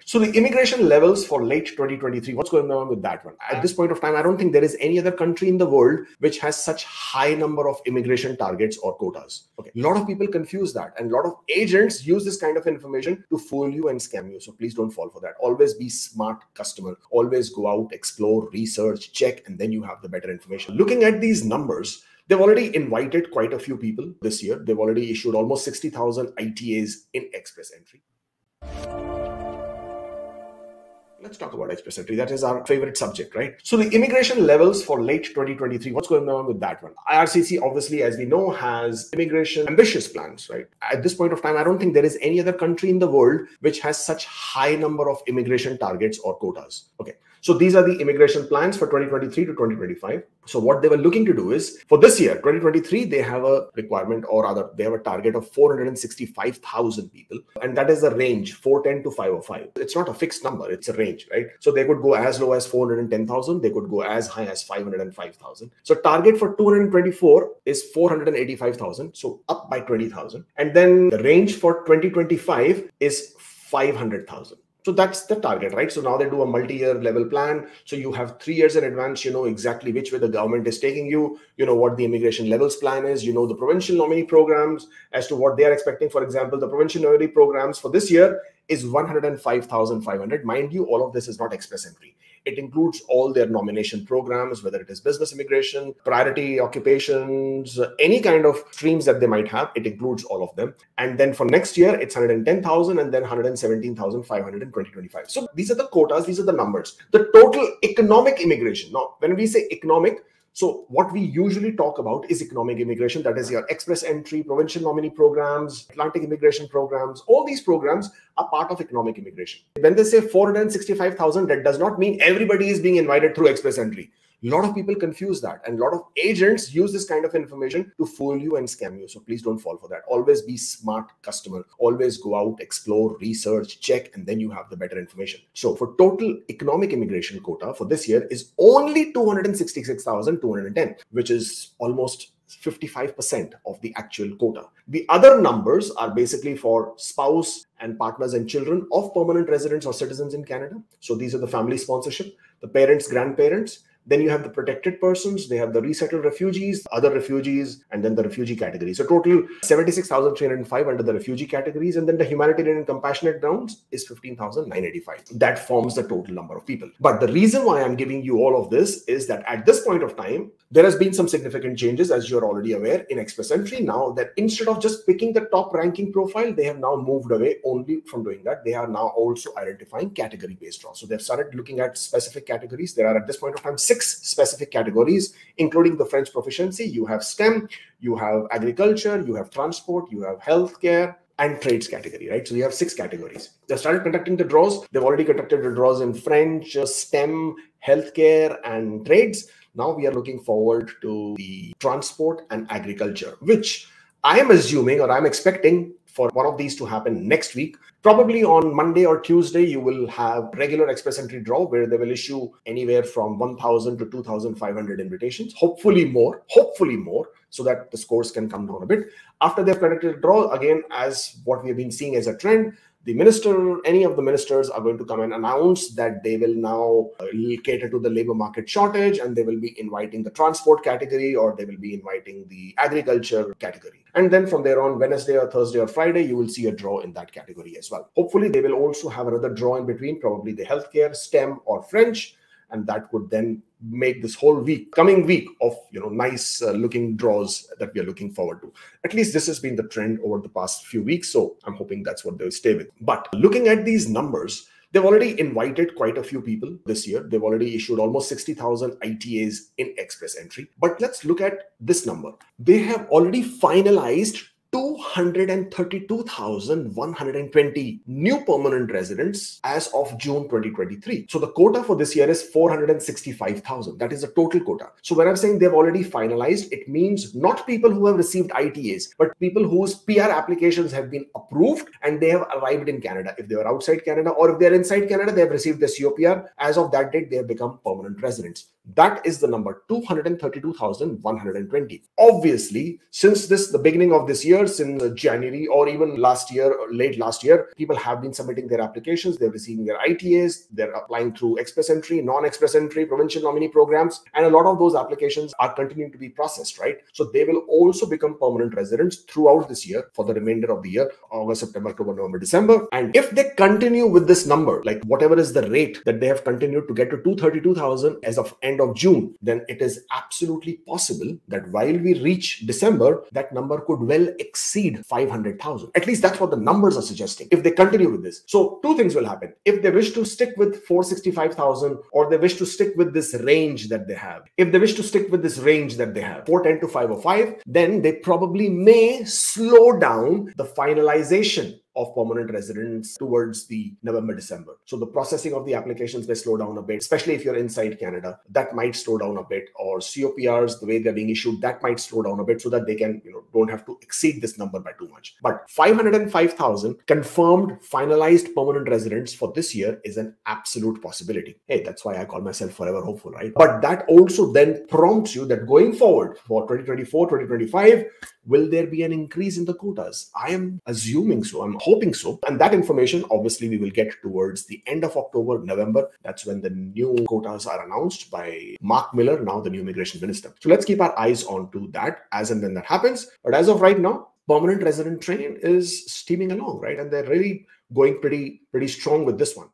So the immigration levels for late 2023, what's going on with that one? At this point of time, I don't think there is any other country in the world which has such high number of immigration targets or quotas. Okay, a lot of people confuse that, and a lot of agents use this kind of information to fool you and scam you. So please don't fall for that. Always be smart customer. Always go out, explore, research, check, and then you have the better information. Looking at these numbers, they've already invited quite a few people this year. They've already issued almost 60,000 ITAs in express entry. Let's talk about express entry. That is our favorite subject, right? So the immigration levels for late 2023, what's going on with that one? IRCC, obviously, as we know, has immigration ambitious plans, right? At this point of time, I don't think there is any other country in the world which has such high number of immigration targets or quotas. Okay. So these are the immigration plans for 2023 to 2025. So what they were looking to do is, for this year, 2023, they have a requirement, or rather, they have a target of 465,000 people. And that is the range, 410 to 505. It's not a fixed number, it's a range, right? So they could go as low as 410,000, they could go as high as 505,000. So target for 224 is 485,000, so up by 20,000. And then the range for 2025 is 500,000. So that's the target, right? So now they do a multi-year level plan. So you have 3 years in advance, you know exactly which way the government is taking you, you know what the immigration levels plan is, you know the provincial nominee programs as to what they are expecting. For example, the provincial nominee programs for this year is 105,500. Mind you, all of this is not express entry. It includes all their nomination programs, whether it is business immigration, priority occupations, any kind of streams that they might have. It includes all of them. And then for next year, it's 110,000 and then 117,500 in 2025. So these are the quotas. These are the numbers. The total economic immigration. Now, when we say economic, so what we usually talk about is economic immigration. That is your express entry, provincial nominee programs, Atlantic immigration programs. All these programs are part of economic immigration. When they say 465,000, that does not mean everybody is being invited through express entry. A lot of people confuse that, and a lot of agents use this kind of information to fool you and scam you. So please don't fall for that. Always be smart customer. Always go out, explore, research, check, and then you have the better information. So for total economic immigration quota for this year is only 266,210, which is almost 55% of the actual quota. The other numbers are basically for spouse and partners and children of permanent residents or citizens in Canada. So these are the family sponsorship, the parents, grandparents. Then you have the protected persons, they have the resettled refugees, other refugees, and then the refugee category. So total 76,305 under the refugee categories. And then the humanitarian and compassionate grounds is 15,985. That forms the total number of people. But the reason why I'm giving you all of this is that at this point of time, there has been some significant changes, as you're already aware, in express entry. Now that instead of just picking the top ranking profile, they have now moved away only from doing that. They are now also identifying category-based draw. So they've started looking at specific categories. There are at this point of time 6 specific categories, including the French proficiency. You have STEM, you have agriculture, you have transport, you have healthcare, and trades category, right? So you have 6 categories. They started conducting the draws. They've already conducted the draws in French, STEM, healthcare, and trades. Now we are looking forward to the transport and agriculture, which I am assuming, or I'm expecting for one of these to happen next week. Probably on Monday or Tuesday, you will have regular express entry draw where they will issue anywhere from 1,000 to 2,500 invitations, hopefully more, so that the scores can come down a bit. After they've conducted a draw, again, as what we have been seeing as a trend, the minister, any of the ministers are going to come and announce that they will now cater to the labor market shortage, and they will be inviting the transport category, or they will be inviting the agriculture category. And then from there on, Wednesday or Thursday or Friday, you will see a draw in that category as well. Hopefully, they will also have another draw in between, probably the healthcare, STEM, or French. And that would then make this whole week, coming week, of nice looking draws that we are looking forward to. At least this has been the trend over the past few weeks, so I'm hoping that's what they'll stay with. But looking at these numbers, they've already invited quite a few people this year. They've already issued almost 60,000 ITAs in express entry. But let's look at this number. They have already finalized 232,120 new permanent residents as of June 2023. So the quota for this year is 465,000. That is the total quota. So when I'm saying they've already finalized, it means not people who have received ITAs, but people whose PR applications have been approved and they have arrived in Canada. If they are outside Canada, or if they're inside Canada, they have received the COPR. As of that date, they have become permanent residents. That is the number, 232,120. Obviously, since the beginning of this year, since January or even last year, or late last year, people have been submitting their applications, they're receiving their ITAs, they're applying through express entry, non-express entry, provincial nominee programs, and a lot of those applications are continuing to be processed, right? So they will also become permanent residents throughout this year for the remainder of the year, August, September, October, November, December. And if they continue with this number, like whatever is the rate that they have continued to get to 232,000 as of end of June, then it is absolutely possible that while we reach December, that number could well exceed 500,000. At least that's what the numbers are suggesting, if they continue with this. So two things will happen. If they wish to stick with 465,000, or they wish to stick with this range that they have, if they wish to stick with this range that they have, 410 to 505, then they probably may slow down the finalization of permanent residents towards the November, December. So the processing of the applications may slow down a bit, especially if you're inside Canada. That might slow down a bit, or COPRs, the way they're being issued, that might slow down a bit so that they can, don't have to exceed this number by too much. But 505,000 confirmed, finalized permanent residents for this year is an absolute possibility. Hey, that's why I call myself forever hopeful, right? But that also then prompts you that going forward for 2024, 2025, will there be an increase in the quotas? I am assuming so. I'm hoping so. And that information, obviously, we will get towards the end of October, November. That's when the new quotas are announced by Mark Miller, now the new immigration minister. So let's keep our eyes on to that as and when that happens. But as of right now, permanent resident train is steaming along, right? And they're really going pretty strong with this one.